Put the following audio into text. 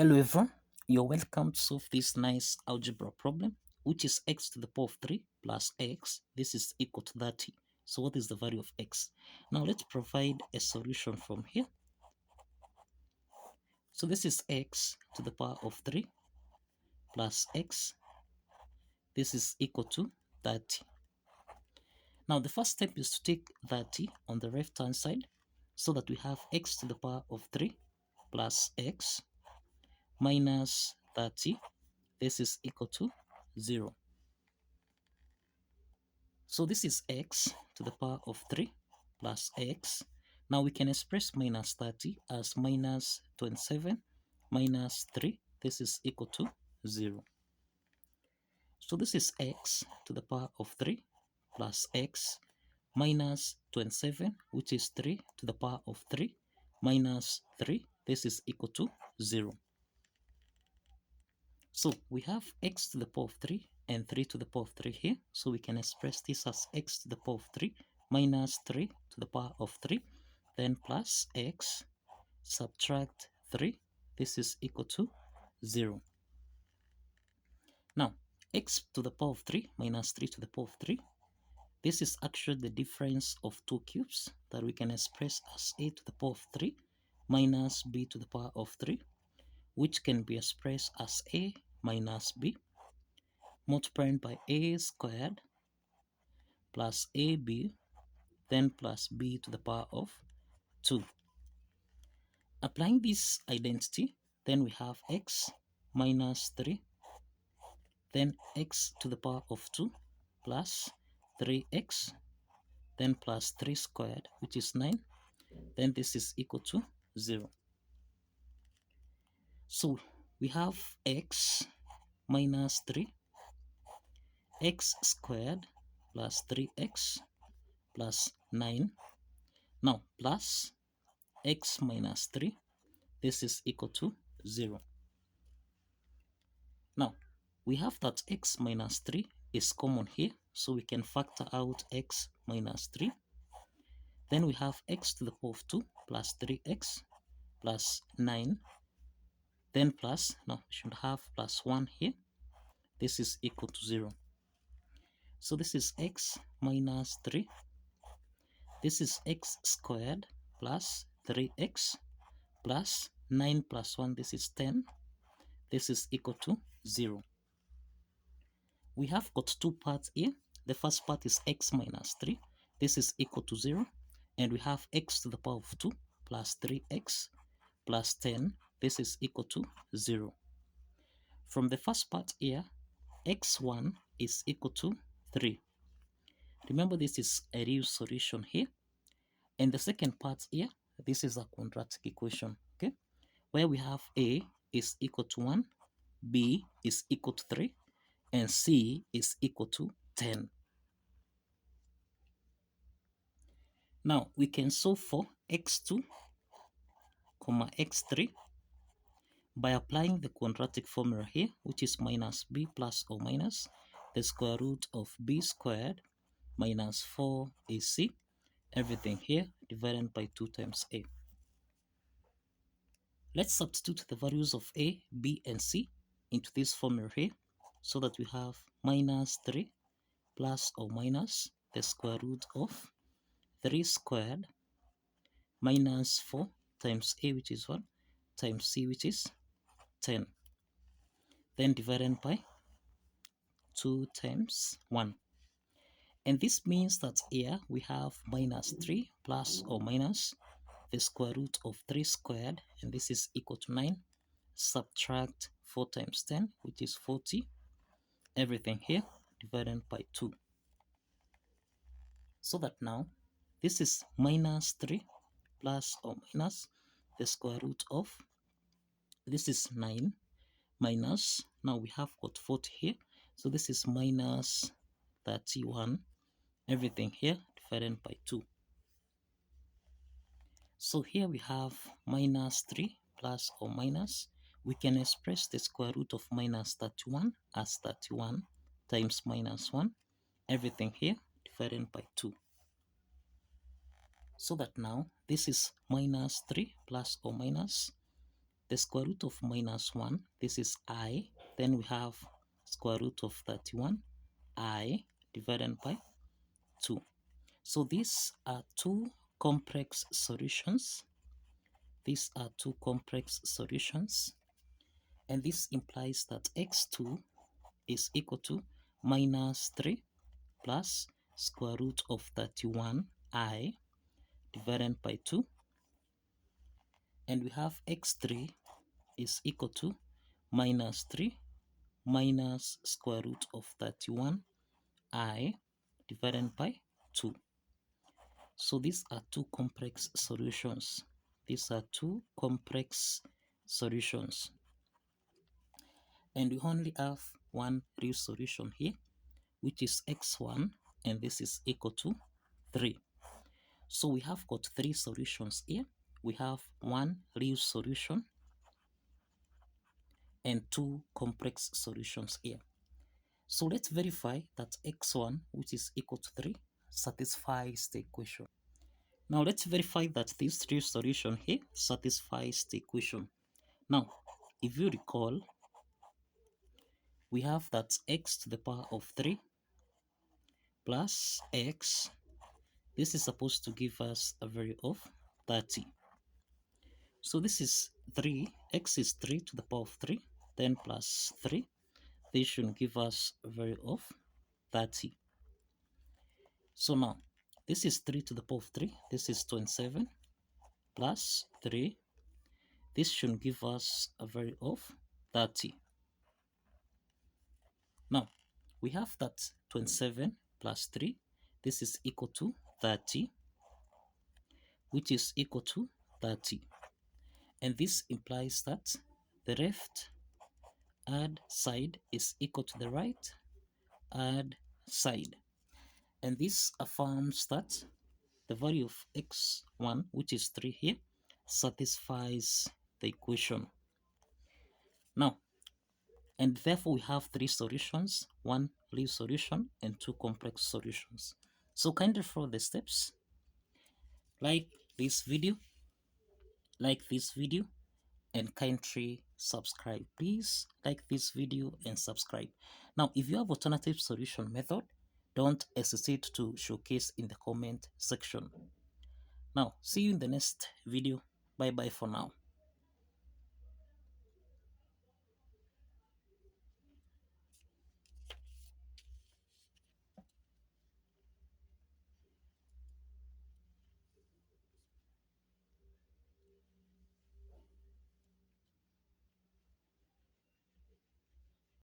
Hello everyone, you're welcome to solve this nice algebra problem, which is x to the power of 3 plus x. This is equal to 30. So what is the value of x? Now let's provide a solution from here. So this is x to the power of 3 plus x. This is equal to 30. Now the first step is to take 30 on the left hand side so that we have x to the power of 3 plus x minus 30. This is equal to 0. So this is x to the power of 3 plus x. Now we can express minus 30 as minus 27 minus 3. This is equal to 0. So this is x to the power of 3 plus x minus 27, which is 3 to the power of 3 minus 3. This is equal to 0. So we have x to the power of 3 and 3 to the power of 3 here. So we can express this as x to the power of 3 minus 3 to the power of 3. Then plus x subtract 3. This is equal to 0. Now, x to the power of 3 minus 3 to the power of 3. This is actually the difference of two cubes that we can express as a to the power of 3 minus b to the power of 3, which can be expressed as a minus b multiplied by a squared plus ab, then plus b to the power of 2. Applying this identity, then we have x minus 3, then x to the power of 2 plus 3x, then plus 3 squared, which is 9. Then this is equal to 0. So we have x minus 3, x squared plus 3x plus 9. Now plus x minus 3. This is equal to 0. Now we have that x minus 3 is common here, so we can factor out x minus 3. Then we have x to the power of 2 plus 3x plus 9. Then plus, now we should have plus 1 here. This is equal to 0. So this is x minus 3. This is x squared plus 3x plus 9 plus 1. This is 10. This is equal to 0. We have got two parts here. The first part is x minus 3. This is equal to 0. And we have x to the power of 2 plus 3x plus 10. This is equal to 0. From the first part here, x1 is equal to 3. Remember, this is a real solution here. And the second part here, this is a quadratic equation, okay? Where we have a is equal to 1, b is equal to 3, and c is equal to 10. Now, we can solve for x2, x3 by applying the quadratic formula here, which is minus b plus or minus the square root of b squared minus 4ac, everything here divided by 2 times a. Let's substitute the values of a, b, and c into this formula here so that we have minus 3 plus or minus the square root of 3 squared minus 4 times a, which is 1, times c, which is 10. Then divided by 2 times 1. And this means that here we have minus 3 plus or minus the square root of 3 squared, and this is equal to 9. Subtract 4 times 10, which is 40. Everything here divided by 2. So that now this is minus 3 plus or minus the square root of, this is 9 minus, now we have got 40 here, so this is minus 31. Everything here divided by 2. So here we have minus 3 plus or minus. We can express the square root of minus 31 as 31 times minus 1. Everything here divided by 2. So that now this is minus 3 plus or minus the square root of minus 1, this is I. Then we have square root of 31, I divided by 2. So these are two complex solutions. These are two complex solutions. And this implies that x2 is equal to minus 3 plus square root of 31I divided by 2. And we have x3 is equal to minus 3 minus square root of 31I divided by 2. So these are two complex solutions. These are two complex solutions. And we only have one real solution here, which is x1, and this is equal to 3. So we have got three solutions here. We have one real solution and two complex solutions here. So let's verify that x1, which is equal to 3, satisfies the equation. Now let's verify that this three solution here satisfies the equation. Now, if you recall, we have that x to the power of 3 plus x. This is supposed to give us a value of 30. So this is 3, x is 3 to the power of 3, then plus 3. This should give us a value of 30. So now, this is 3 to the power of 3, this is 27, plus 3. This should give us a value of 30. Now, we have that 27 plus 3, this is equal to 30, which is equal to 30. And this implies that the left hand side is equal to the right hand side. And this affirms that the value of x1, which is 3 here, satisfies the equation. Now, and therefore we have three solutions, one real solution and two complex solutions. So kindly follow the steps. Like this video, and kindly subscribe. Please like this video and subscribe. Now, if you have alternative solution method, don't hesitate to showcase in the comment section. Now, see you in the next video. Bye bye for now.